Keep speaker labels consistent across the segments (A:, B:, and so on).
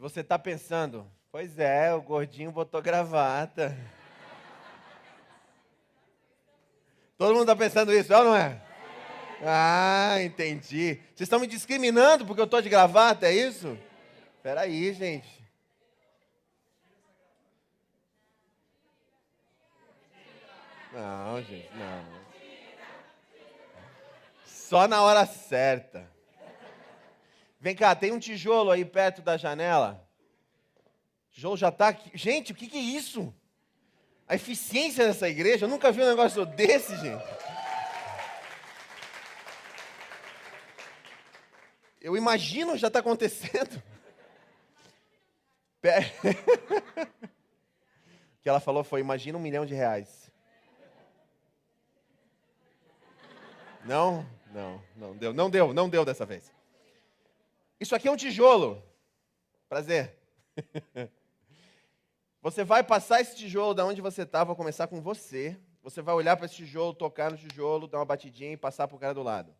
A: você está pensando, pois é, o gordinho botou gravata. Todo mundo está pensando isso, é ou não é? Ah, entendi. Vocês estão me discriminando porque eu estou de gravata, é isso? Espera aí, gente. Não, gente, não. Só na hora certa. Vem cá, tem um tijolo aí perto da janela? O tijolo já está aqui. Gente, o que é isso? A eficiência dessa igreja? Eu nunca vi um negócio desse, gente. Eu imagino já está acontecendo. O que ela falou foi, imagina R$1 milhão. Não, não deu dessa vez. Isso aqui é um tijolo. Prazer. Você vai passar esse tijolo da onde você está, vou começar com você. Você vai olhar para esse tijolo, tocar no tijolo, dar uma batidinha e passar para o cara do lado.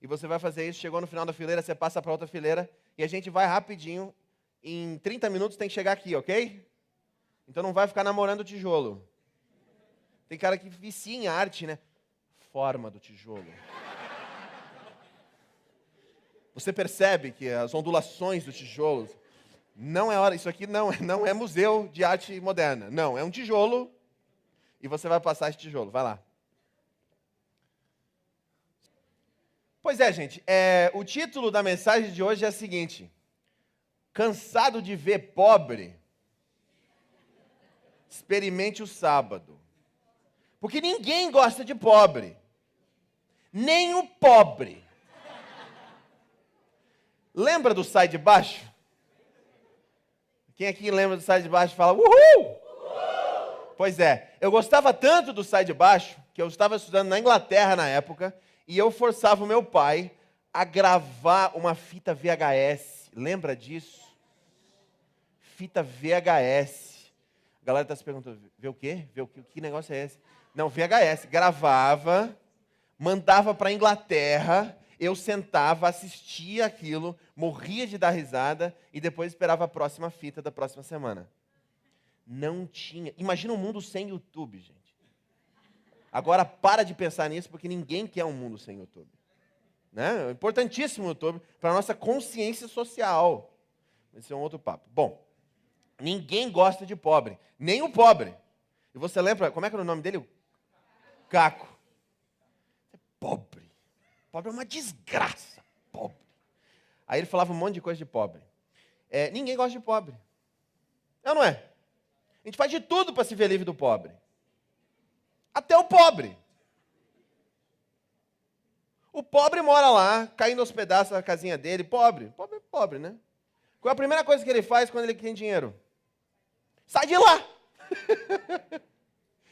A: E você vai fazer isso, chegou no final da fileira, você passa para outra fileira e a gente vai rapidinho. Em 30 minutos tem que chegar aqui, ok? Então não vai ficar namorando o tijolo. Tem cara que vicia em arte, né? Forma do tijolo. Você percebe que as ondulações do tijolo não é hora. Isso aqui não é museu de arte moderna. Não, é um tijolo e você vai passar esse tijolo. Vai lá. Pois é, gente. O título da mensagem de hoje é o seguinte: cansado de ver pobre? Experimente o sábado. Porque ninguém gosta de pobre. Nem o pobre. Lembra do Sai de Baixo? Quem aqui lembra do Sai de Baixo fala uhul! Uhul! Pois é, eu gostava tanto do Sai de Baixo, que eu estava estudando na Inglaterra na época, e eu forçava o meu pai a gravar uma fita VHS. Lembra disso? Fita VHS. A galera está se perguntando, vê o quê? Vê o quê? Que negócio é esse? Não, VHS. Gravava, mandava para a Inglaterra, eu sentava, assistia aquilo, morria de dar risada e depois esperava a próxima fita da próxima semana. Não tinha. Imagina um mundo sem YouTube, gente. Agora para de pensar nisso porque ninguém quer um mundo sem YouTube. Né? É importantíssimo o YouTube para a nossa consciência social. Esse é um outro papo. Bom, ninguém gosta de pobre, nem o pobre. E você lembra, como é que era o nome dele? Caco. Pobre. Pobre é uma desgraça. Pobre. Aí ele falava um monte de coisa de pobre. Ninguém gosta de pobre. É ou não é? A gente faz de tudo para se ver livre do pobre. Até o pobre. O pobre mora lá, caindo aos pedaços da casinha dele. Pobre. Pobre é pobre, né? Qual é a primeira coisa que ele faz quando ele tem dinheiro? Sai de lá!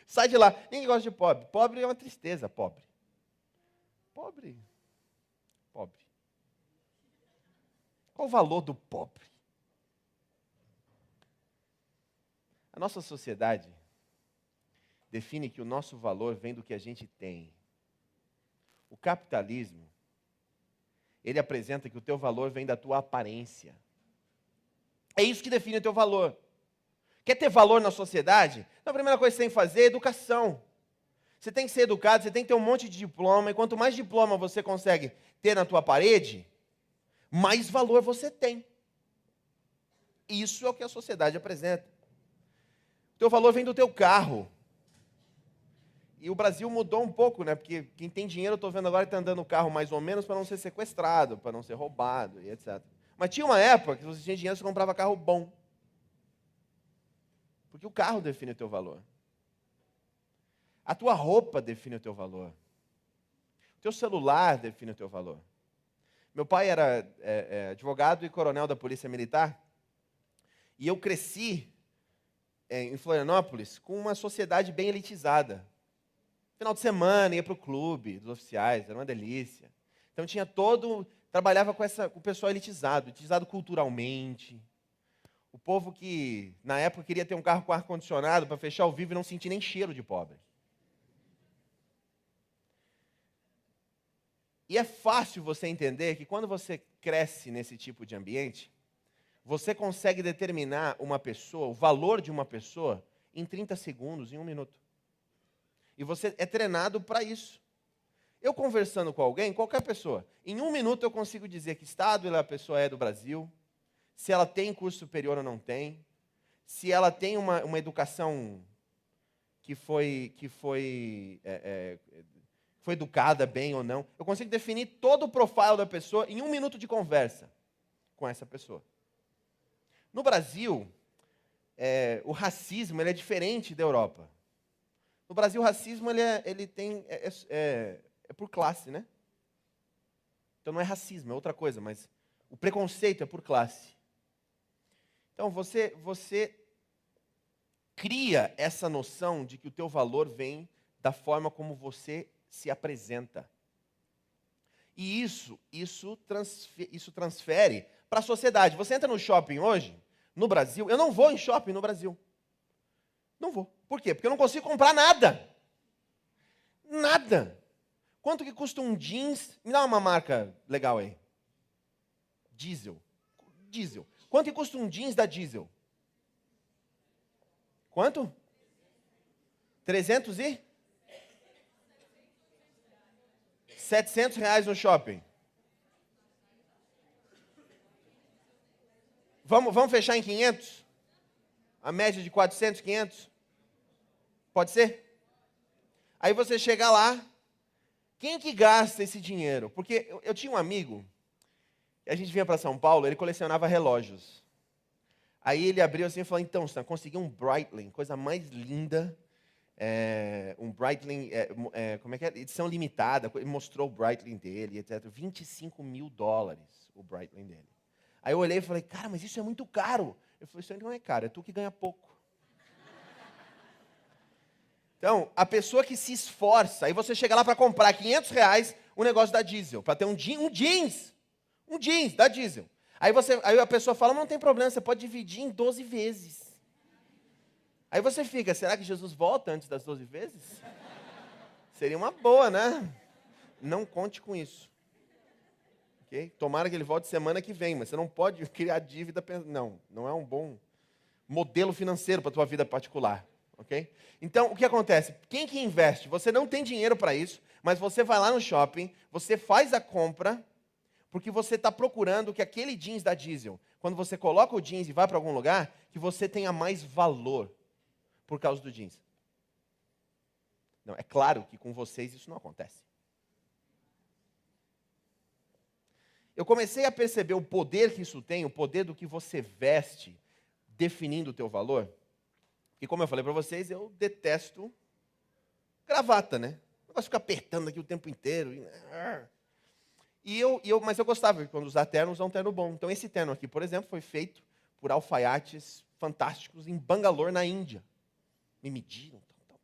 A: Sai de lá. Ninguém gosta de pobre. Pobre é uma tristeza, pobre. Pobre. Pobre. Qual o valor do pobre? A nossa sociedade define que o nosso valor vem do que a gente tem. O capitalismo, ele apresenta que o teu valor vem da tua aparência. É isso que define o teu valor. Quer ter valor na sociedade? Então a primeira coisa que você tem que fazer é educação. Você tem que ser educado, você tem que ter um monte de diploma, e quanto mais diploma você consegue ter na tua parede, mais valor você tem. Isso é o que a sociedade apresenta. O teu valor vem do teu carro. E o Brasil mudou um pouco, né? Porque quem tem dinheiro, eu estou vendo agora, está andando no carro mais ou menos para não ser sequestrado, para não ser roubado e etc. Mas tinha uma época que se você tinha dinheiro, você comprava carro bom. Porque o carro define o teu valor. A tua roupa define o teu valor. O teu celular define o teu valor. Meu pai era advogado e coronel da Polícia Militar. E eu cresci em Florianópolis com uma sociedade bem elitizada. Final de semana, ia para o clube dos oficiais, era uma delícia. Então tinha trabalhava com o pessoal elitizado culturalmente. O povo que, na época, queria ter um carro com ar-condicionado para fechar o vidro e não sentir nem cheiro de pobre. E é fácil você entender que quando você cresce nesse tipo de ambiente, Você consegue determinar uma pessoa, o valor de uma pessoa, em 30 segundos, em 1 minuto. E você é treinado para isso. Eu conversando com alguém, qualquer pessoa, em 1 minuto eu consigo dizer que estado a pessoa é do Brasil, se ela tem curso superior ou não tem, se ela tem uma educação que foi educada bem ou não. Eu consigo definir todo o profile da pessoa em 1 minuto de conversa com essa pessoa. No Brasil, o racismo ele é diferente da Europa. No Brasil, o racismo é por classe, né? Então não é racismo, é outra coisa, mas o preconceito é por classe. Então você cria essa noção de que o teu valor vem da forma como você se apresenta. E isso transfere para a sociedade. Você entra no shopping hoje, no Brasil, eu não vou em shopping no Brasil. Não vou. Por quê? Porque eu não consigo comprar nada. Nada. Quanto que custa um jeans? Me dá uma marca legal aí. Diesel. Quanto que custa um jeans da Diesel? Quanto? 300 e? R$700 no shopping. Vamos fechar em 500? A média de 400, 500? Pode ser? Aí você chega lá, quem que gasta esse dinheiro? Porque eu tinha um amigo, a gente vinha para São Paulo, ele colecionava relógios. Aí ele abriu assim e falou, então, Stan, consegui um Breitling, coisa mais linda, um Breitling, como é que é? Edição limitada, ele mostrou o Breitling dele, etc. $25 mil o Breitling dele. Aí eu olhei e falei, cara, mas isso é muito caro. Eu falei, isso não é caro, é tu que ganha pouco. Então, a pessoa que se esforça, aí você chega lá para comprar R$500 o negócio da Diesel, para ter um jeans da Diesel. Aí a pessoa fala, não tem problema, você pode dividir em 12 vezes. Aí você fica, será que Jesus volta antes das 12 vezes? Seria uma boa, né? Não conte com isso. Okay? Tomara que ele volte semana que vem, mas você não pode criar dívida. Não é um bom modelo financeiro para a tua vida particular. Okay? Então, o que acontece? Quem que investe? Você não tem dinheiro para isso, mas você vai lá no shopping, você faz a compra, porque você está procurando que aquele jeans da Diesel, quando você coloca o jeans e vai para algum lugar, que você tenha mais valor por causa do jeans. Não, é claro que com vocês isso não acontece. Eu comecei a perceber o poder que isso tem, o poder do que você veste, definindo o teu valor. E como eu falei para vocês, eu detesto gravata, né? Eu gosto de ficar apertando aqui o tempo inteiro. Mas eu gostava, quando usar terno, usar um terno bom. Então esse terno aqui, por exemplo, foi feito por alfaiates fantásticos em Bangalore, na Índia. Me mediram, tal.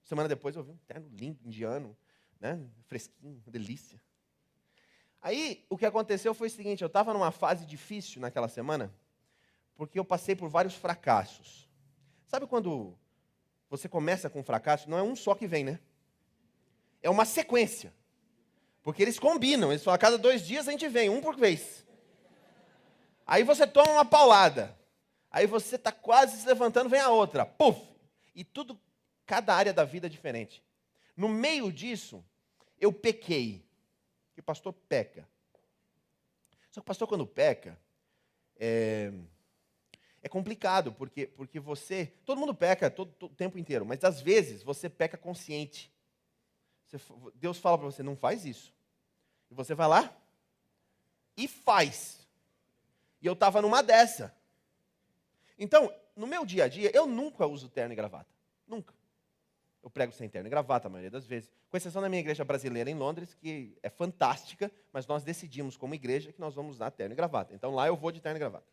A: Semana depois eu vi um terno lindo, indiano, né? Fresquinho, uma delícia. Aí, o que aconteceu foi o seguinte, eu estava numa fase difícil naquela semana, porque eu passei por vários fracassos. Sabe quando você começa com um fracasso, não é um só que vem, né? É uma sequência. Porque eles combinam, eles falam, a cada 2 dias a gente vem, um por vez. Aí você toma uma paulada. Aí você está quase se levantando, vem a outra. Puf! E tudo, cada área da vida é diferente. No meio disso, eu pequei. Que o pastor peca. Só que o pastor, quando peca, é complicado, porque todo mundo peca o tempo inteiro, mas às vezes você peca consciente. Deus fala para você, não faz isso. E você vai lá e faz. E eu estava numa dessa. Então, no meu dia a dia, eu nunca uso terno e gravata. Nunca. Eu prego sem terno e gravata a maioria das vezes. Com exceção da minha igreja brasileira em Londres, que é fantástica, mas nós decidimos como igreja que nós vamos usar terno e gravata. Então lá eu vou de terno e gravata.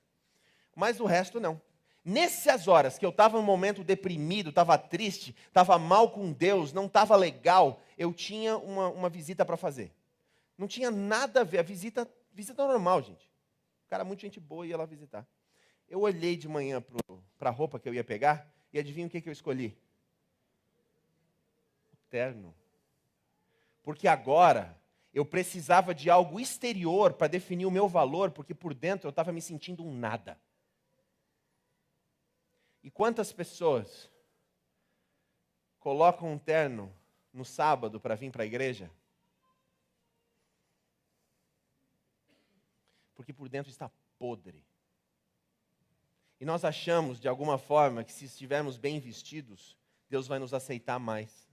A: Mas o resto não. Nessas horas que eu estava num momento deprimido, estava triste, estava mal com Deus, não estava legal, eu tinha uma visita para fazer. Não tinha nada a ver, a visita normal, gente. O cara, muito gente boa, ia lá visitar. Eu olhei de manhã para a roupa que eu ia pegar e adivinha o que eu escolhi? O terno. Porque agora eu precisava de algo exterior para definir o meu valor, porque por dentro eu estava me sentindo um nada. E quantas pessoas colocam um terno no sábado para vir para a igreja? Porque por dentro está podre. E nós achamos, de alguma forma, que se estivermos bem vestidos, Deus vai nos aceitar mais.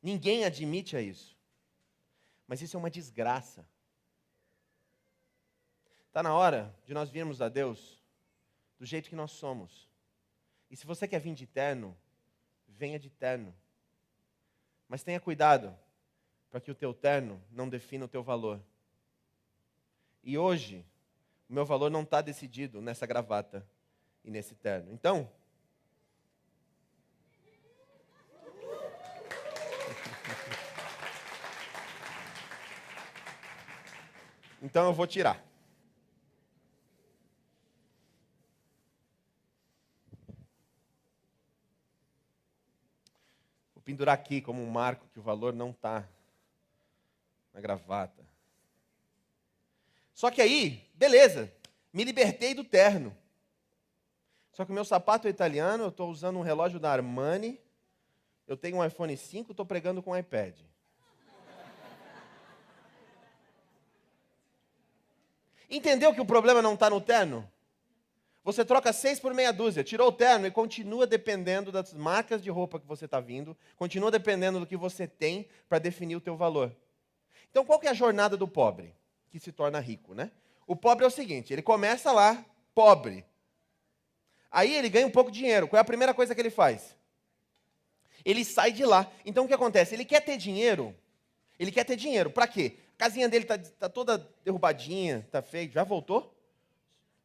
A: Ninguém admite isso. Mas isso é uma desgraça. Está na hora de nós virmos a Deus do jeito que nós somos. E se você quer vir de terno, venha de terno. Mas tenha cuidado para que o teu terno não defina o teu valor. E hoje, o meu valor não está decidido nessa gravata e nesse terno. Então eu vou tirar. Vou pendurar aqui como um marco que o valor não está na gravata. Só que aí, beleza, me libertei do terno. Só que o meu sapato é italiano, eu estou usando um relógio da Armani, eu tenho um iPhone 5, estou pregando com um iPad. Entendeu que o problema não está no terno? Você troca 6 por meia dúzia, tirou o terno e continua dependendo das marcas de roupa que você está vindo, continua dependendo do que você tem para definir o teu valor. Então, qual que é a jornada do pobre que se torna rico, né? O pobre é o seguinte, ele começa lá, pobre. Aí ele ganha um pouco de dinheiro. Qual é a primeira coisa que ele faz? Ele sai de lá. Então, o que acontece? Ele quer ter dinheiro. Ele quer ter dinheiro. Para quê? A casinha dele está toda derrubadinha, está feio. Já voltou?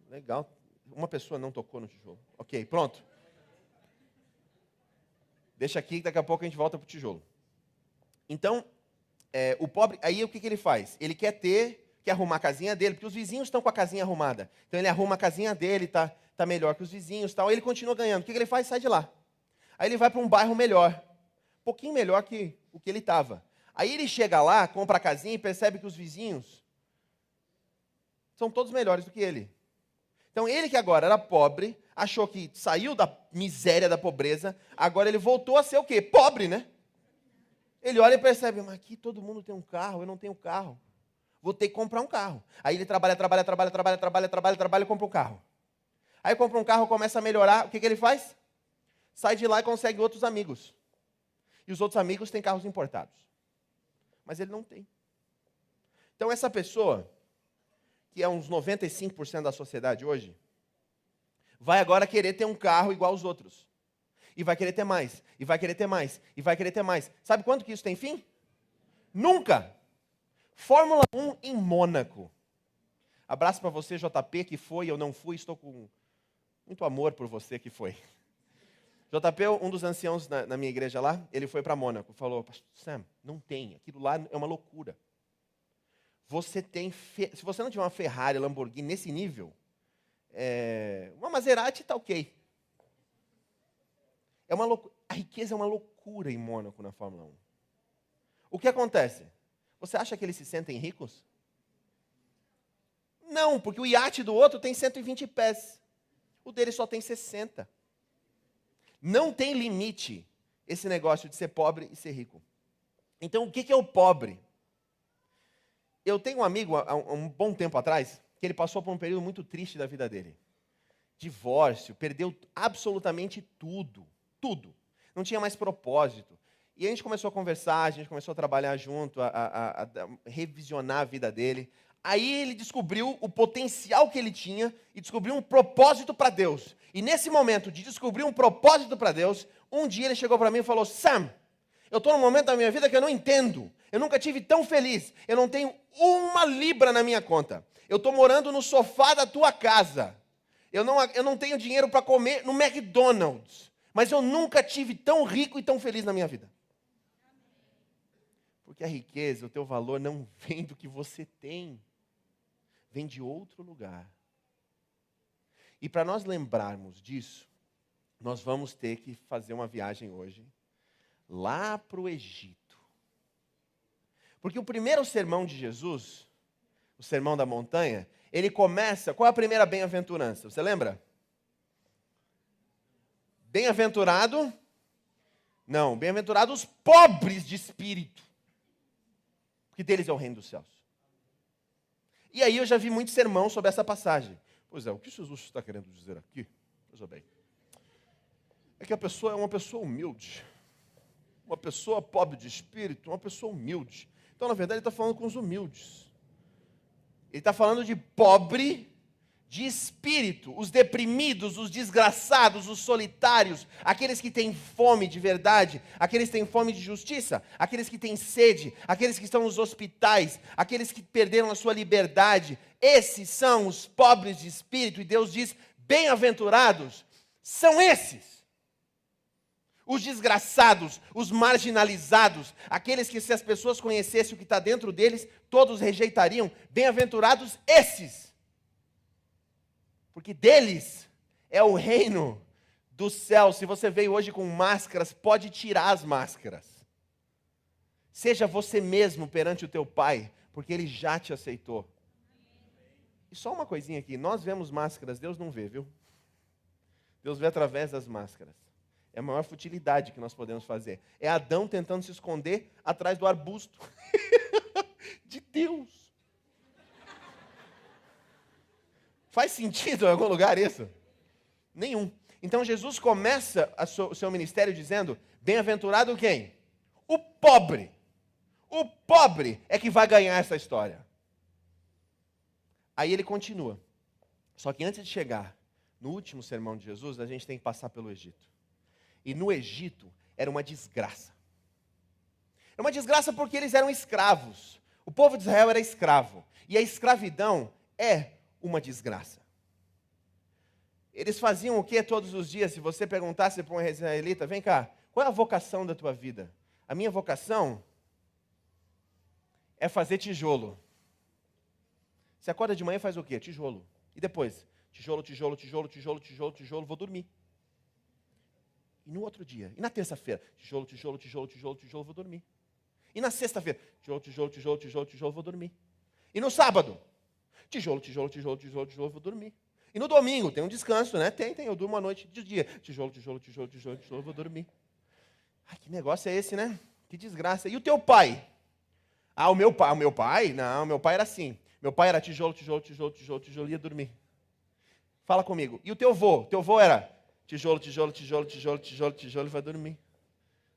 A: Legal. Uma pessoa não tocou no tijolo. Ok, pronto. Deixa aqui, daqui a pouco a gente volta para o tijolo. Então, o pobre, aí o que ele faz? Ele quer arrumar a casinha dele, porque os vizinhos estão com a casinha arrumada. Então ele arruma a casinha dele, tá melhor que os vizinhos, tal. Ele continua ganhando. O que ele faz? Sai de lá. Aí ele vai para um bairro melhor, um pouquinho melhor que o que ele estava. Aí ele chega lá, compra a casinha e percebe que os vizinhos são todos melhores do que ele. Então ele que agora era pobre, achou que saiu da miséria, da pobreza, agora ele voltou a ser o quê? Pobre, né? Ele olha e percebe, mas aqui todo mundo tem um carro, eu não tenho carro. Vou ter que comprar um carro. Aí ele trabalha e compra um carro. Aí compra um carro, começa a melhorar, o que ele faz? Sai de lá e consegue outros amigos. E os outros amigos têm carros importados. Mas ele não tem. Então essa pessoa, que é uns 95% da sociedade hoje, vai agora querer ter um carro igual aos outros. E vai querer ter mais, e vai querer ter mais, e vai querer ter mais. Sabe quando que isso tem fim? Nunca! Fórmula 1 em Mônaco. Abraço para você, JP, que foi, eu não fui, estou com muito amor por você que foi. JP, um dos anciãos na minha igreja lá, ele foi para Mônaco, falou, Pastor Sam, não tem, aquilo lá é uma loucura. Se você não tiver uma Ferrari, Lamborghini nesse nível, uma Maserati está ok. A riqueza é uma loucura em Mônaco na Fórmula 1. O que acontece? Você acha que eles se sentem ricos? Não, porque o iate do outro tem 120 pés. O dele só tem 60. Não tem limite esse negócio de ser pobre e ser rico. Então, o que é o pobre? Eu tenho um amigo, há um bom tempo atrás, que ele passou por um período muito triste da vida dele. Divórcio, perdeu absolutamente tudo. Tudo. Não tinha mais propósito. E a gente começou a conversar, a gente começou a trabalhar junto, a revisionar a vida dele. Aí ele descobriu o potencial que ele tinha e descobriu um propósito para Deus. E nesse momento de descobrir um propósito para Deus, um dia ele chegou para mim e falou, Sam, eu estou num momento da minha vida que eu não entendo. Eu nunca tive tão feliz. Eu não tenho uma libra na minha conta. Eu estou morando no sofá da tua casa. Eu não tenho dinheiro para comer no McDonald's. Mas eu nunca tive tão rico e tão feliz na minha vida. Porque a riqueza, o teu valor não vem do que você tem. Vem de outro lugar. E para nós lembrarmos disso, nós vamos ter que fazer uma viagem hoje lá para o Egito. Porque o primeiro sermão de Jesus, o sermão da montanha, ele começa, qual é a primeira bem-aventurança? Você lembra? Bem-aventurado? Não, bem-aventurados os pobres de espírito, porque deles é o reino dos céus. E aí eu já vi muito sermão sobre essa passagem. Pois é, o que Jesus está querendo dizer aqui, veja bem, é que a pessoa é uma pessoa humilde, uma pessoa pobre de espírito, uma pessoa humilde. Então, na verdade, ele está falando com os humildes. Ele está falando de pobre de espírito, os deprimidos, os desgraçados, os solitários, aqueles que têm fome de verdade, aqueles que têm fome de justiça, aqueles que têm sede, aqueles que estão nos hospitais, aqueles que perderam a sua liberdade. Esses são os pobres de espírito, e Deus diz: bem-aventurados são esses. Os desgraçados, os marginalizados, aqueles que, se as pessoas conhecessem o que está dentro deles, todos rejeitariam. Bem-aventurados esses, porque deles é o reino do céu. Se você veio hoje com máscaras, pode tirar as máscaras. Seja você mesmo perante o teu Pai, porque Ele já te aceitou. E só uma coisinha aqui, nós vemos máscaras, Deus não vê, viu? Deus vê através das máscaras. É a maior futilidade que nós podemos fazer. É Adão tentando se esconder atrás do arbusto de Deus. Faz sentido em algum lugar isso? Nenhum. Então Jesus começa o seu ministério dizendo: bem-aventurado quem? O pobre. O pobre é que vai ganhar essa história. Aí ele continua. Só que antes de chegar no último sermão de Jesus, a gente tem que passar pelo Egito. E no Egito era uma desgraça. Era uma desgraça porque eles eram escravos. O povo de Israel era escravo. E a escravidão é uma desgraça. Eles faziam o que todos os dias? Se você perguntasse para um israelita: vem cá, qual é a vocação da tua vida? A minha vocação é fazer tijolo. Você acorda de manhã e faz o quê? Tijolo. E depois? Tijolo, tijolo, tijolo, tijolo, tijolo, tijolo, vou dormir. E no outro dia, e na terça-feira, tijolo, tijolo, tijolo, tijolo, tijolo, vou dormir. E na sexta-feira, tijolo, tijolo, tijolo, tijolo, tijolo, vou dormir. E no sábado, tijolo, tijolo, tijolo, tijolo, tijolo, vou dormir. E no domingo, tem um descanso, né? Tem, eu durmo a noite de dia. Tijolo, tijolo, tijolo, tijolo, tijolo, vou dormir. Ai, que negócio é esse, né? Que desgraça. E o teu pai? O meu pai? Não, meu pai era assim. Meu pai era tijolo, tijolo, tijolo, tijolo, tijolo, ia dormir. Fala comigo. E o teu vô? Teu vô era tijolo, tijolo, tijolo, tijolo, tijolo, tijolo, e vai dormir.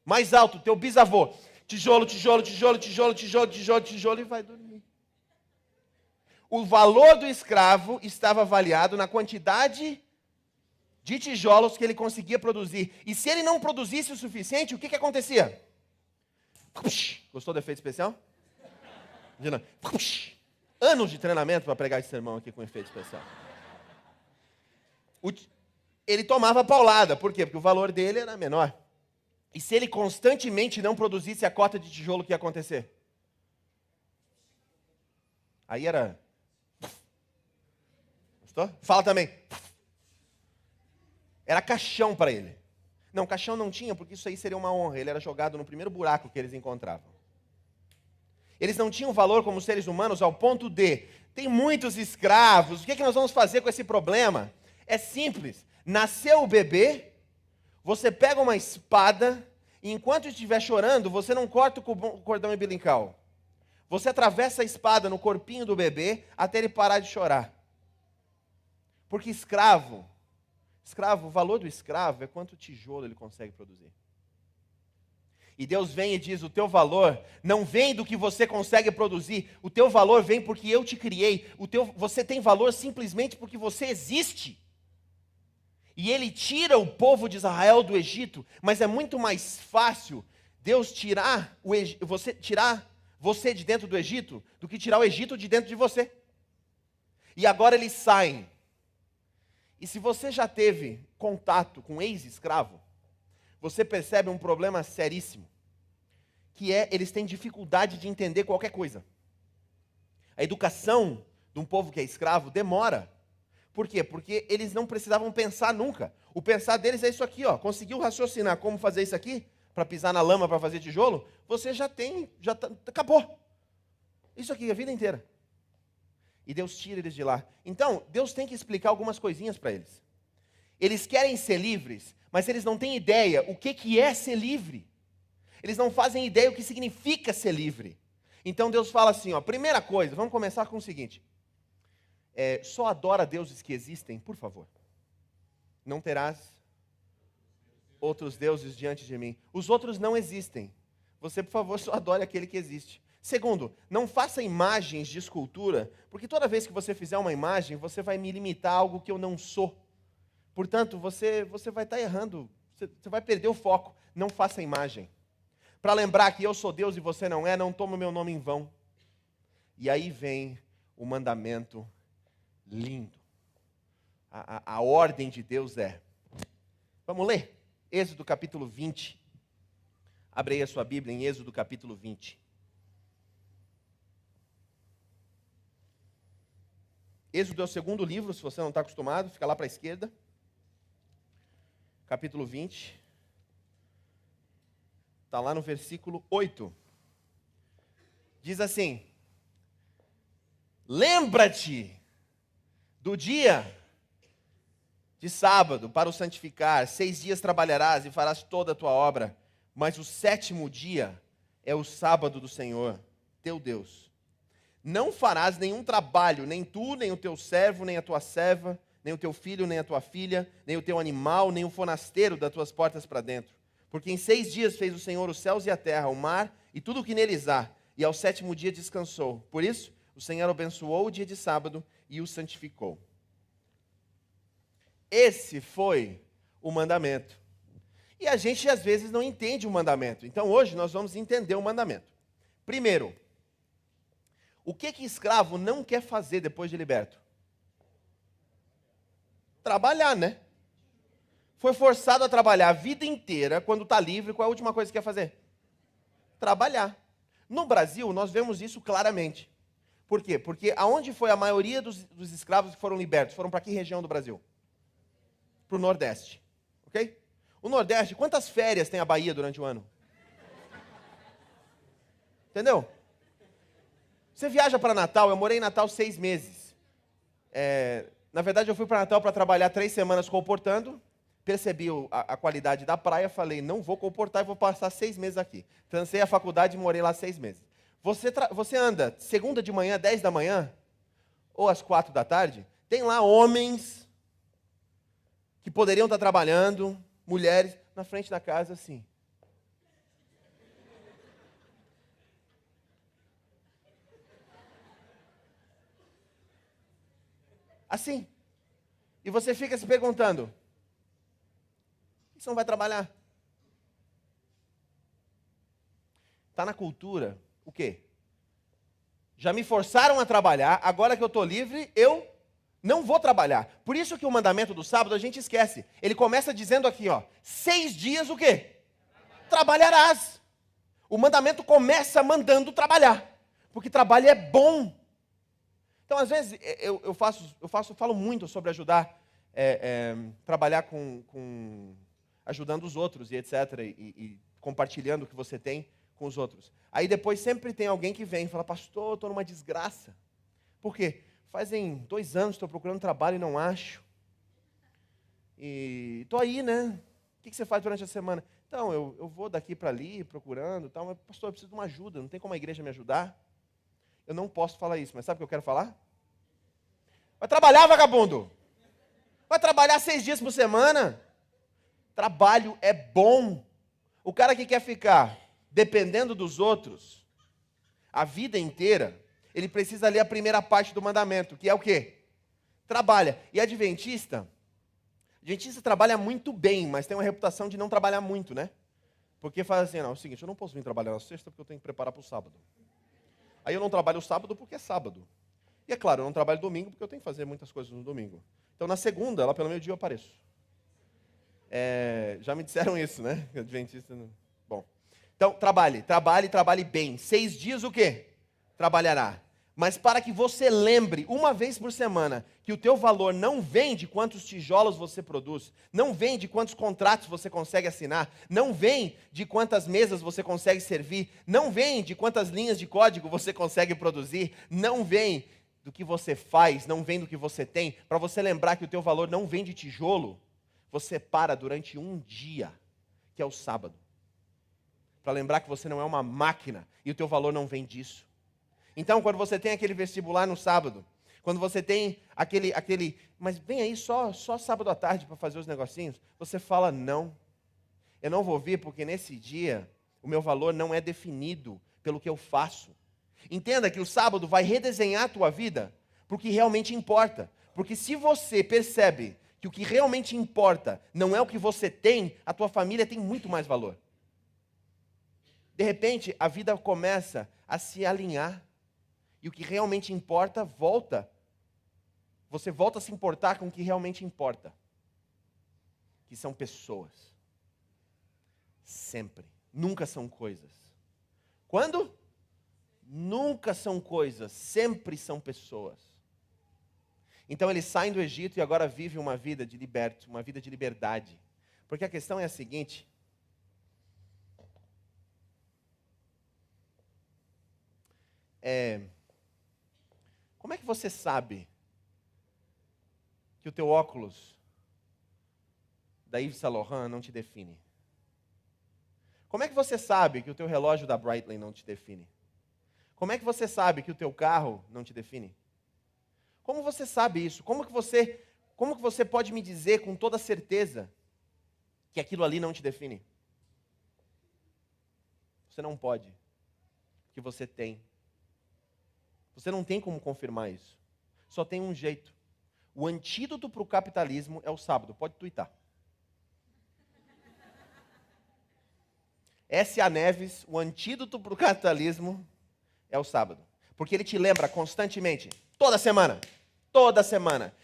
A: Mais alto, teu bisavô. Tijolo, tijolo, tijolo, tijolo, tijolo, tijolo, tijolo, e vai dormir. O valor do escravo estava avaliado na quantidade de tijolos que ele conseguia produzir. E se ele não produzisse o suficiente, o que acontecia? Gostou do efeito especial? Anos de treinamento para pregar esse sermão aqui com efeito especial. Ele tomava paulada. Por quê? Porque o valor dele era menor. E se ele constantemente não produzisse a cota de tijolo, o que ia acontecer? Aí era... Gostou? Fala também. Era caixão para ele. Não, caixão não tinha, porque isso aí seria uma honra. Ele era jogado no primeiro buraco que eles encontravam. Eles não tinham valor como seres humanos ao ponto de... Tem muitos escravos. O que nós vamos fazer com esse problema? É simples. Nasceu o bebê, você pega uma espada, e enquanto estiver chorando, você não corta o cordão umbilical. Você atravessa a espada no corpinho do bebê até ele parar de chorar. Porque escravo, o valor do escravo é quanto tijolo ele consegue produzir. E Deus vem e diz: o teu valor não vem do que você consegue produzir, o teu valor vem porque eu te criei, você tem valor simplesmente porque você existe. E ele tira o povo de Israel do Egito, mas é muito mais fácil Deus tirar você de dentro do Egito do que tirar o Egito de dentro de você. E agora eles saem. E se você já teve contato com ex-escravo, você percebe um problema seríssimo, que é eles têm dificuldade de entender qualquer coisa. A educação de um povo que é escravo demora. Por quê? Porque eles não precisavam pensar nunca. O pensar deles é isso aqui, ó. Conseguiu raciocinar como fazer isso aqui? Para pisar na lama, para fazer tijolo? Você acabou. Isso aqui a vida inteira. E Deus tira eles de lá. Então, Deus tem que explicar algumas coisinhas para eles. Eles querem ser livres, mas eles não têm ideia o que é ser livre. Eles não fazem ideia o que significa ser livre. Então Deus fala assim, ó, primeira coisa, vamos começar com o seguinte. Só adora deuses que existem, por favor. Não terás outros deuses diante de mim. Os outros não existem. Você, por favor, só adore aquele que existe. Segundo, não faça imagens de escultura, porque toda vez que você fizer uma imagem, você vai me limitar a algo que eu não sou. Portanto, você vai estar errando, você vai perder o foco. Não faça imagem. Para lembrar que eu sou Deus e você não é, não toma o meu nome em vão. E aí vem o mandamento lindo. A ordem de Deus é... Vamos ler? Êxodo capítulo 20. Abre aí a sua Bíblia em Êxodo capítulo 20. Êxodo é o segundo livro, se você não está acostumado, fica lá para a esquerda. Capítulo 20. Está lá no versículo 8. Diz assim: lembra-te do dia de sábado para o santificar. 6 dias trabalharás e farás toda a tua obra, mas o 7º dia é o sábado do Senhor, teu Deus. Não farás nenhum trabalho, nem tu, nem o teu servo, nem a tua serva, nem o teu filho, nem a tua filha, nem o teu animal, nem o fornasteiro das tuas portas para dentro. Porque em 6 dias fez o Senhor os céus e a terra, o mar e tudo o que neles há, e ao 7º dia descansou. Por isso, o Senhor abençoou o dia de sábado e o santificou. Esse foi o mandamento. E a gente, às vezes, não entende o mandamento. Então, hoje, nós vamos entender o mandamento. Primeiro, o que escravo não quer fazer depois de liberto? Trabalhar, né? Foi forçado a trabalhar a vida inteira, quando está livre, qual é a última coisa que quer fazer? Trabalhar. No Brasil, nós vemos isso claramente. Por quê? Porque aonde foi a maioria dos escravos que foram libertos? Foram para que região do Brasil? Para o Nordeste. Ok? O Nordeste, quantas férias tem a Bahia durante o ano? Entendeu? Você viaja para Natal, eu morei em Natal 6 meses. Na verdade, eu fui para Natal para trabalhar 3 semanas comportando, percebi a qualidade da praia, falei, não vou comportar e vou passar 6 meses aqui. Trancei a faculdade e morei lá 6 meses. Você anda segunda de manhã, 10 da manhã, ou às 4 da tarde, tem lá homens que poderiam estar trabalhando, mulheres, na frente da casa assim. Assim. E você fica se perguntando, por que você não vai trabalhar? Está na cultura o quê? Já me forçaram a trabalhar, agora que eu estou livre, eu não vou trabalhar. Por isso que o mandamento do sábado a gente esquece. Ele começa dizendo aqui, ó, 6 dias o quê? Trabalharás. O mandamento começa mandando trabalhar, porque trabalho é bom. Então, às vezes, eu falo muito sobre ajudar, trabalhar ajudando os outros e etc. E compartilhando o que você tem com os outros. Aí depois sempre tem alguém que vem e fala, pastor, estou numa desgraça. Por quê? Fazem 2 anos estou procurando trabalho e não acho. E estou aí, né? O que você faz durante a semana? Então, eu vou daqui para ali procurando, tal, mas pastor, eu preciso de uma ajuda, não tem como a igreja me ajudar? Eu não posso falar isso, mas sabe o que eu quero falar? Vai trabalhar, vagabundo! Vai trabalhar 6 dias por semana? Trabalho é bom. O cara que quer ficar dependendo dos outros a vida inteira, ele precisa ler a primeira parte do mandamento, que é o quê? Trabalha. E adventista trabalha muito bem, mas tem uma reputação de não trabalhar muito, né? Porque faz assim, não, é o seguinte, eu não posso vir trabalhar na sexta porque eu tenho que preparar para o sábado. Aí eu não trabalho sábado porque é sábado. E é claro, eu não trabalho domingo porque eu tenho que fazer muitas coisas no domingo. Então na segunda, lá pelo meio-dia eu apareço. Já me disseram isso, né? Adventista não... Bom. Então, trabalhe bem. 6 dias o quê? Trabalhará. Mas para que você lembre, uma vez por semana, que o teu valor não vem de quantos tijolos você produz, não vem de quantos contratos você consegue assinar, não vem de quantas mesas você consegue servir, não vem de quantas linhas de código você consegue produzir, não vem do que você faz, não vem do que você tem, para você lembrar que o teu valor não vem de tijolo, você para durante um dia, que é o sábado, para lembrar que você não é uma máquina e o teu valor não vem disso. Então, quando você tem aquele vestibular no sábado, quando você tem mas vem aí só sábado à tarde para fazer os negocinhos, você fala, não, eu não vou vir porque nesse dia o meu valor não é definido pelo que eu faço. Entenda que o sábado vai redesenhar a tua vida para o que realmente importa. Porque se você percebe que o que realmente importa não é o que você tem, a tua família tem muito mais valor. De repente, a vida começa a se alinhar. E o que realmente importa, volta. Você volta a se importar com o que realmente importa. Que são pessoas. Sempre. Nunca são coisas. Quando? Nunca são coisas. Sempre são pessoas. Então eles saem do Egito e agora vivem uma vida de uma vida de liberdade. Porque a questão é a seguinte. Como é que você sabe que o teu óculos da Yves Saint Laurent não te define? Como é que você sabe que o teu relógio da Breitling não te define? Como é que você sabe que o teu carro não te define? Como você sabe isso? Como que você pode me dizer com toda certeza que aquilo ali não te define? Você não pode. Porque você tem. Você não tem como confirmar isso. Só tem um jeito. O antídoto para o capitalismo é o sábado. Pode tuitar. S.A. Neves, o antídoto para o capitalismo é o sábado. Porque ele te lembra constantemente, toda semana.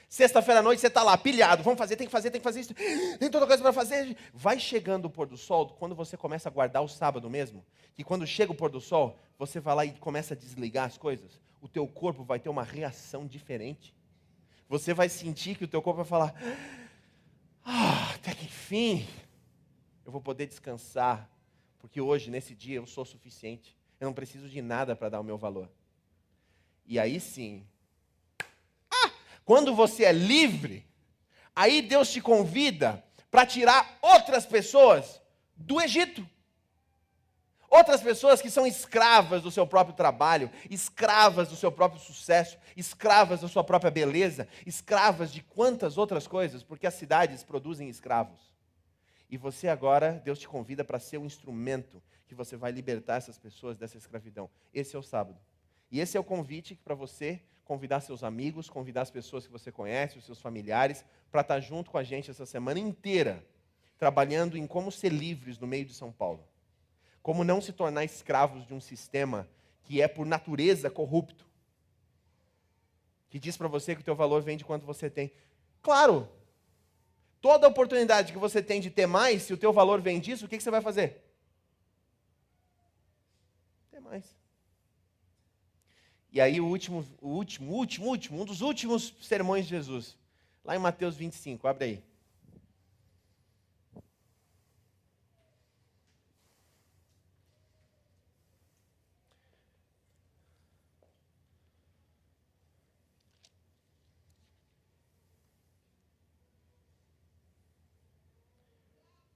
A: Sexta-feira à noite você está lá, pilhado, vamos fazer, tem que fazer isso, tem toda coisa para fazer. Vai chegando o pôr do sol, quando você começa a guardar o sábado mesmo, que quando chega o pôr do sol, você vai lá e começa a desligar as coisas, o teu corpo vai ter uma reação diferente. Você vai sentir que o teu corpo vai falar, até que enfim, eu vou poder descansar, porque hoje, nesse dia, eu sou suficiente. Eu não preciso de nada para dar o meu valor. E aí sim, quando você é livre, aí Deus te convida para tirar outras pessoas do Egito. Outras pessoas que são escravas do seu próprio trabalho, escravas do seu próprio sucesso, escravas da sua própria beleza, escravas de quantas outras coisas, porque as cidades produzem escravos. E você agora, Deus te convida para ser um instrumento que você vai libertar essas pessoas dessa escravidão. Esse é o sábado. E esse é o convite para você convidar seus amigos, convidar as pessoas que você conhece, os seus familiares, para estar junto com a gente essa semana inteira, trabalhando em como ser livres no meio de São Paulo. Como não se tornar escravos de um sistema que é por natureza corrupto. Que diz para você que o teu valor vem de quanto você tem. Claro, toda oportunidade que você tem de ter mais, se o teu valor vem disso, o que você vai fazer? Ter mais. E aí um dos últimos sermões de Jesus, lá em Mateus 25, abre aí.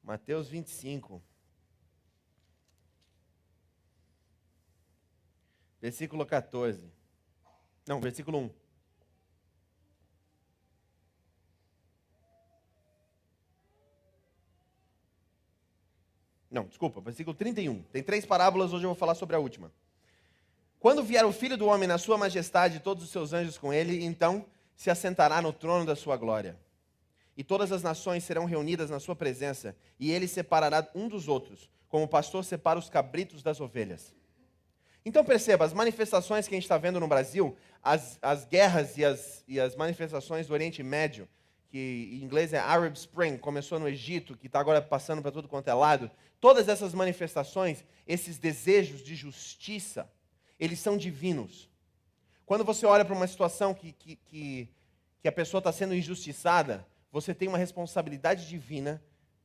A: Mateus 25. Versículo 14. Não, versículo 1. Não, desculpa, versículo 31. Tem 3 parábolas, hoje eu vou falar sobre a última. Quando vier o Filho do Homem na sua majestade e todos os seus anjos com ele, então se assentará no trono da sua glória. E todas as nações serão reunidas na sua presença, e ele separará um dos outros, como o pastor separa os cabritos das ovelhas. Então perceba, as manifestações que a gente está vendo no Brasil, as guerras e as manifestações do Oriente Médio, que em inglês é Arab Spring, começou no Egito, que está agora passando para tudo quanto é lado, todas essas manifestações, esses desejos de justiça, eles são divinos. Quando você olha para uma situação que a pessoa está sendo injustiçada, você tem uma responsabilidade divina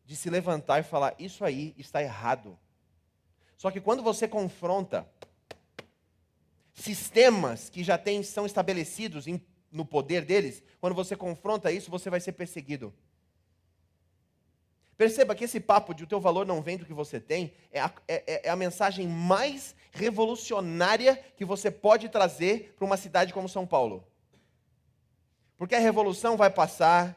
A: de se levantar e falar, isso aí está errado. Só que quando você confronta sistemas que já são estabelecidos no poder deles, quando você confronta isso, você vai ser perseguido. Perceba que esse papo de o teu valor não vem do que você tem é a mensagem mais revolucionária que você pode trazer para uma cidade como São Paulo. Porque a revolução vai passar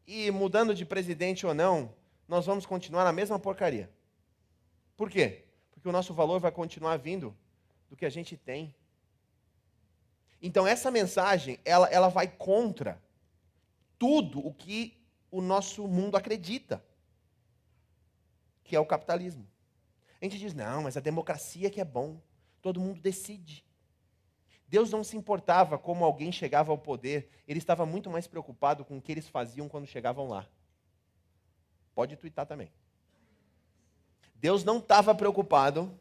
A: e, mudando de presidente ou não, nós vamos continuar na mesma porcaria. Por quê? Porque o nosso valor vai continuar vindo do que a gente tem. Então essa mensagem, ela vai contra tudo o que o nosso mundo acredita, que é o capitalismo. A gente diz, não, mas a democracia que é bom, todo mundo decide. Deus não se importava como alguém chegava ao poder, ele estava muito mais preocupado com o que eles faziam quando chegavam lá. Pode tuitar também. Deus não estava preocupado,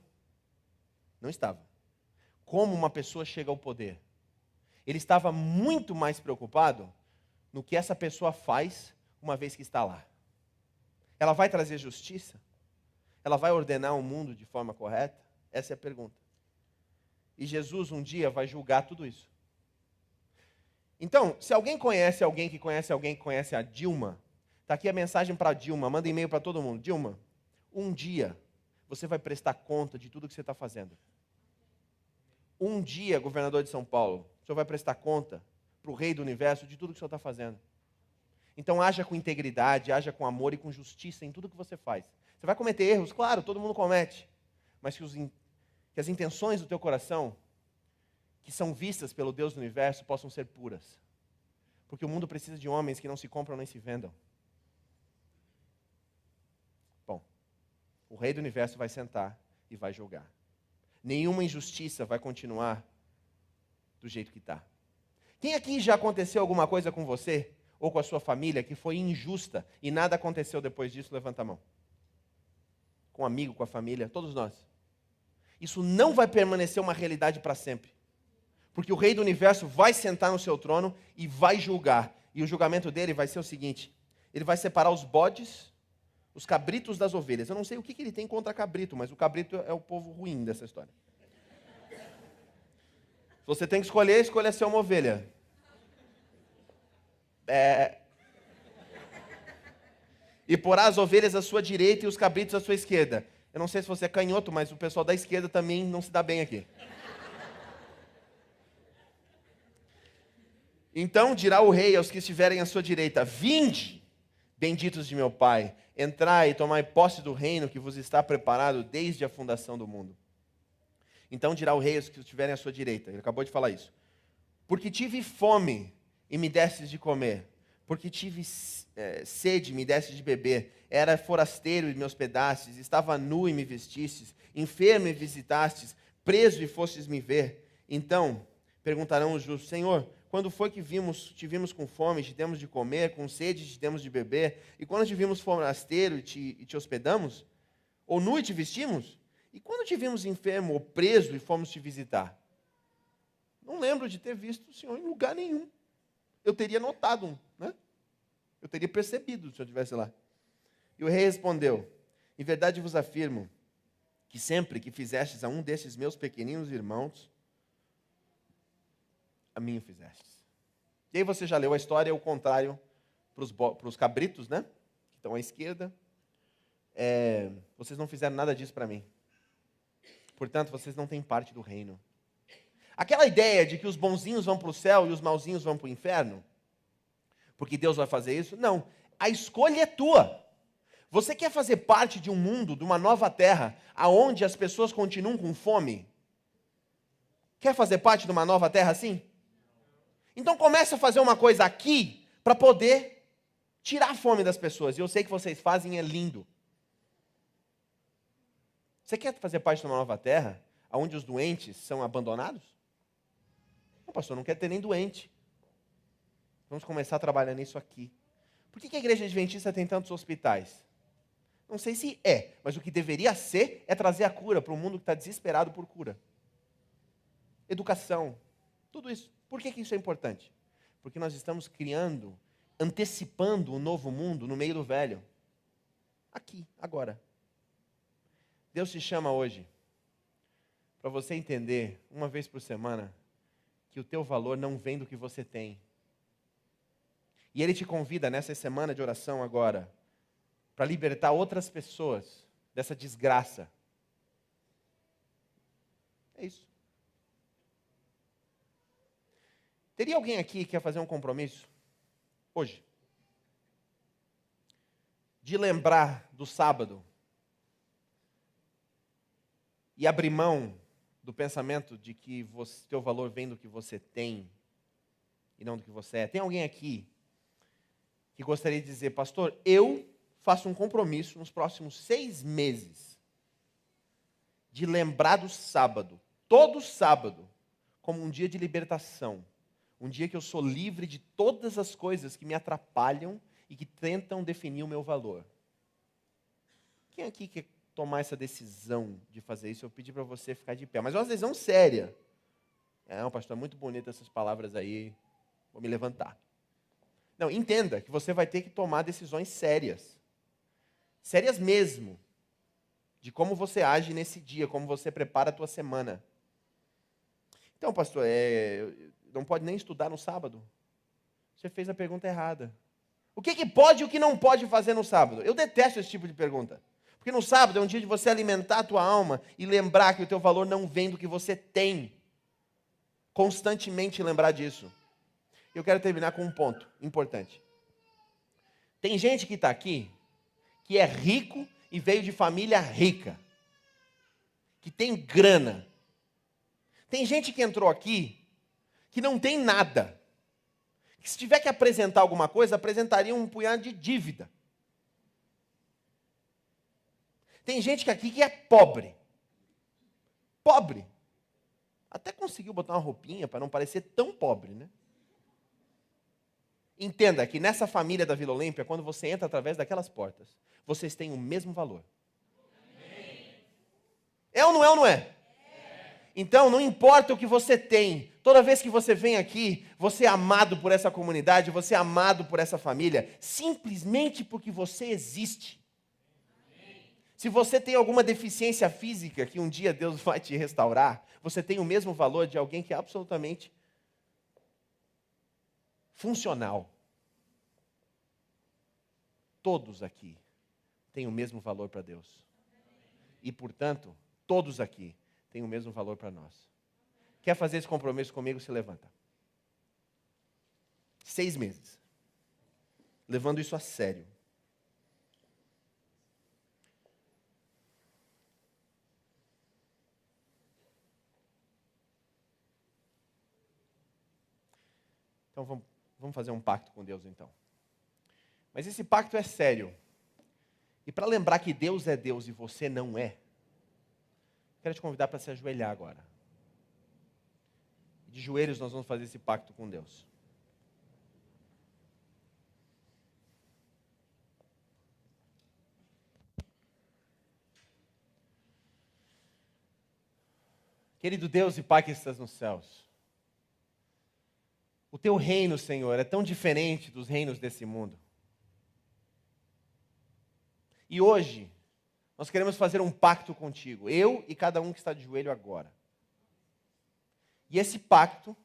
A: não estava, como uma pessoa chega ao poder. Ele estava muito mais preocupado no que essa pessoa faz uma vez que está lá. Ela vai trazer justiça? Ela vai ordenar o mundo de forma correta? Essa é a pergunta. E Jesus um dia vai julgar tudo isso. Então, se alguém conhece alguém que conhece a Dilma, está aqui a mensagem para a Dilma, manda e-mail para todo mundo. Dilma, um dia você vai prestar conta de tudo que você está fazendo. Um dia, governador de São Paulo, o senhor vai prestar conta para o rei do universo de tudo que o senhor está fazendo. Então haja com integridade, haja com amor e com justiça em tudo que você faz. Você vai cometer erros, claro, todo mundo comete. Mas que as intenções do teu coração, que são vistas pelo Deus do universo, possam ser puras. Porque o mundo precisa de homens que não se compram nem se vendam. Bom, o rei do universo vai sentar e vai julgar. Nenhuma injustiça vai continuar do jeito que está. Quem aqui já aconteceu alguma coisa com você ou com a sua família que foi injusta e nada aconteceu depois disso? Levanta a mão. Com um amigo, com a família, todos nós. Isso não vai permanecer uma realidade para sempre. Porque o rei do universo vai sentar no seu trono e vai julgar. E o julgamento dele vai ser o seguinte: ele vai separar os bodes, os cabritos das ovelhas. Eu não sei o que ele tem contra cabrito, mas o cabrito é o povo ruim dessa história. Se você tem que escolher, escolha ser uma ovelha. E porá as ovelhas à sua direita e os cabritos à sua esquerda. Eu não sei se você é canhoto, mas o pessoal da esquerda também não se dá bem aqui. Então dirá o rei aos que estiverem à sua direita: vinde, benditos de meu Pai, entrai e tomai posse do reino que vos está preparado desde a fundação do mundo. Então dirá o rei aos que estiverem à sua direita, ele acabou de falar isso: porque tive fome e me destes de comer, porque tive sede e me destes de beber, era forasteiro e me hospedastes, estava nu e me vestistes, enfermo e visitastes, preso e fostes me ver. Então perguntarão os justos: Senhor, quando foi que te vimos com fome e te demos de comer, com sede e te demos de beber? E quando te vimos forasteiro e te hospedamos? Ou nu e te vestimos? E quando te vimos enfermo ou preso e fomos te visitar? Não lembro de ter visto o Senhor em lugar nenhum. Eu teria notado, né? Eu teria percebido se eu estivesse lá. E o rei respondeu: em verdade vos afirmo que sempre que fizestes a um desses meus pequeninos irmãos, a mim o fizestes. E aí você já leu a história, o contrário para os cabritos, né? Que estão à esquerda. Vocês não fizeram nada disso para mim. Portanto, vocês não têm parte do reino. Aquela ideia de que os bonzinhos vão para o céu e os mauzinhos vão para o inferno, porque Deus vai fazer isso? Não. A escolha é tua. Você quer fazer parte de um mundo, de uma nova terra, aonde as pessoas continuam com fome? Quer fazer parte de uma nova terra assim? Então comece a fazer uma coisa aqui para poder tirar a fome das pessoas. E eu sei que vocês fazem, é lindo. Você quer fazer parte de uma nova terra, onde os doentes são abandonados? Não, pastor, não quer ter nem doente. Vamos começar a trabalhar nisso aqui. Por que a igreja adventista tem tantos hospitais? Não sei se mas o que deveria ser é trazer a cura para um mundo que está desesperado por cura. Educação, tudo isso. Por que isso é importante? Porque nós estamos criando, antecipando um novo mundo no meio do velho. Aqui, agora. Deus te chama hoje para você entender, uma vez por semana, que o teu valor não vem do que você tem. E Ele te convida nessa semana de oração agora para libertar outras pessoas dessa desgraça. É isso. Teria alguém aqui que quer fazer um compromisso hoje? De lembrar do sábado e abrir mão do pensamento de que teu valor vem do que você tem e não do que você é. Tem alguém aqui que gostaria de dizer, pastor, eu faço um compromisso nos próximos 6 meses de lembrar do sábado, todo sábado, como um dia de libertação, um dia que eu sou livre de todas as coisas que me atrapalham e que tentam definir o meu valor. Quem aqui quer tomar essa decisão de fazer isso? Eu pedi para você ficar de pé, mas é uma decisão séria. Não, pastor, é muito bonito essas palavras aí, vou me levantar. Não, entenda que você vai ter que tomar decisões sérias. Sérias mesmo. De como você age nesse dia, como você prepara a tua semana. Então, pastor, não pode nem estudar no sábado? Você fez a pergunta errada. O que pode e o que não pode fazer no sábado? Eu detesto esse tipo de pergunta. Porque no sábado é um dia de você alimentar a tua alma e lembrar que o teu valor não vem do que você tem. Constantemente lembrar disso. Eu quero terminar com um ponto importante. Tem gente que está aqui, que é rico e veio de família rica. Que tem grana. Tem gente que entrou aqui, que não tem nada. Que se tiver que apresentar alguma coisa, apresentaria um punhado de dívida. Tem gente aqui que é pobre. Pobre. Até conseguiu botar uma roupinha para não parecer tão pobre, né? Entenda que nessa família da Vila Olímpia, quando você entra através daquelas portas, vocês têm o mesmo valor. É ou não é ou não é? Então, não importa o que você tem, toda vez que você vem aqui, você é amado por essa comunidade, você é amado por essa família, simplesmente porque você existe. Se você tem alguma deficiência física que um dia Deus vai te restaurar, você tem o mesmo valor de alguém que é absolutamente funcional. Todos aqui têm o mesmo valor para Deus. E, portanto, todos aqui têm o mesmo valor para nós. Quer fazer esse compromisso comigo? Se levanta. 6 meses. Levando isso a sério. Então vamos fazer um pacto com Deus então. Mas esse pacto é sério. E para lembrar que Deus é Deus e você não é, quero te convidar para se ajoelhar agora. De joelhos nós vamos fazer esse pacto com Deus. Querido Deus e Pai que estás nos céus, o teu reino, Senhor, é tão diferente dos reinos desse mundo. E hoje, nós queremos fazer um pacto contigo, eu e cada um que está de joelho agora. E esse pacto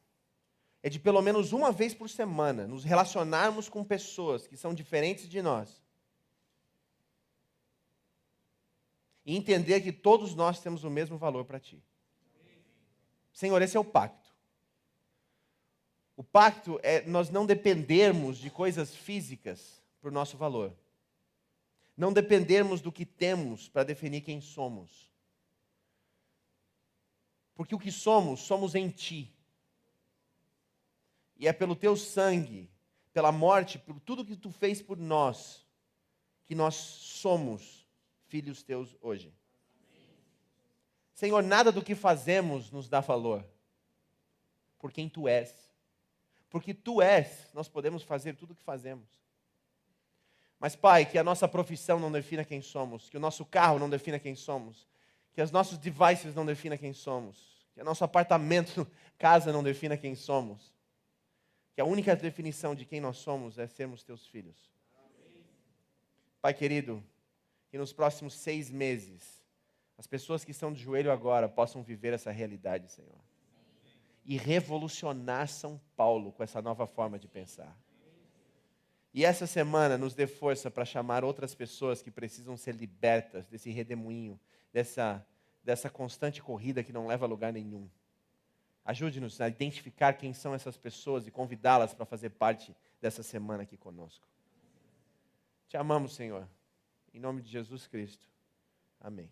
A: é de pelo menos uma vez por semana nos relacionarmos com pessoas que são diferentes de nós. E entender que todos nós temos o mesmo valor para ti. Senhor, esse é o pacto. O pacto é nós não dependermos de coisas físicas para o nosso valor. Não dependermos do que temos para definir quem somos. Porque o que somos, somos em ti. E é pelo teu sangue, pela morte, por tudo que tu fez por nós, que nós somos filhos teus hoje. Senhor, nada do que fazemos nos dá valor. Por quem tu és. Porque tu és, nós podemos fazer tudo o que fazemos. Mas, Pai, que a nossa profissão não defina quem somos, que o nosso carro não defina quem somos, que os nossos devices não defina quem somos, que o nosso apartamento, casa não defina quem somos, que a única definição de quem nós somos é sermos teus filhos. Pai querido, que nos próximos 6 meses, as pessoas que estão de joelho agora possam viver essa realidade, Senhor. E revolucionar São Paulo com essa nova forma de pensar. E essa semana nos dê força para chamar outras pessoas que precisam ser libertas desse redemoinho, dessa constante corrida que não leva a lugar nenhum. Ajude-nos a identificar quem são essas pessoas e convidá-las para fazer parte dessa semana aqui conosco. Te amamos, Senhor. Em nome de Jesus Cristo. Amém.